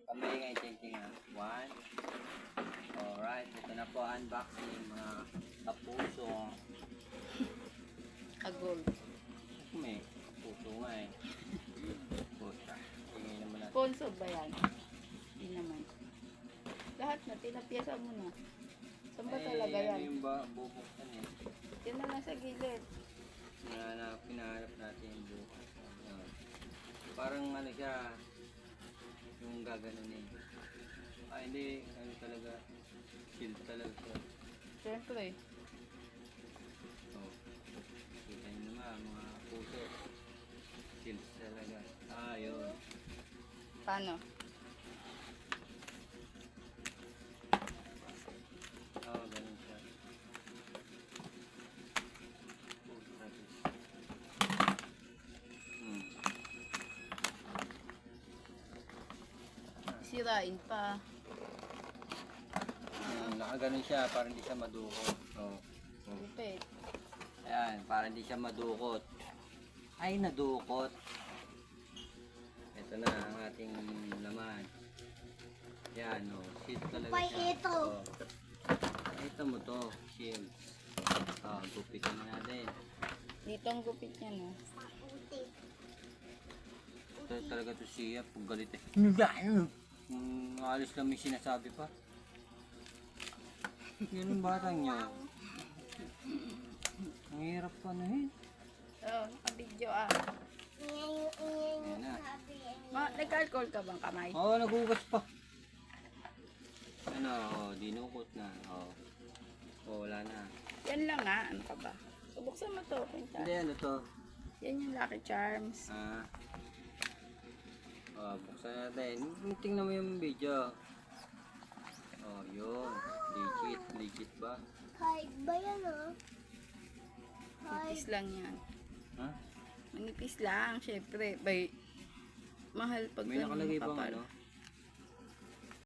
Kami ngay checking ha. One. Alright, ito na po unboxing mga kapuso. Agol. May puso nga eh. Pusa. Tingin naman natin. Sponsor ba yan? Hindi naman. Lahat na, tinapyasa mo na. Saan ba talaga yan? Ano yung bubuksan eh. Yan na lang sa gilid. Pinahanap natin yung bukas. Ayan. Parang ano siya, yung gaganon eh. Hindi, ano talaga, shield talaga siya. Siyempre. Oh. Kita nyo naman, mga puso. Shield talaga. Yun. Paano? Ganun siya. Sirain pa. Nakaganon siya para hindi siya madukot. Lupit. Ayan, para hindi siya madukot. Ay, nadukot. Ito na ang ating laman. Yan, shield talaga siya. Ito. Ito mo to, shield. Gupitin na natin. Dito ang gupit niya, no? Ito talaga to siya, pag galit eh. Alis lang may sinasabi pa. Yan ang batang niya. Ang hirap pa na eh. Naka-video Ayan na. Nag-alcohol ka bang kamay? Nagugas pa. Dinukot na. Wala na. Yan lang ano ka ba? Subuksan mo to, Pinta. Hindi, ano to? Yan yung Lucky Charms. Buksan natin. Tingnan mo yung video. Yun. Legit ba? Kahit ba yan Manipis lang yan. Ha? Manipis lang, syempre. Mahal pag May nakalagay bang kapal. ano?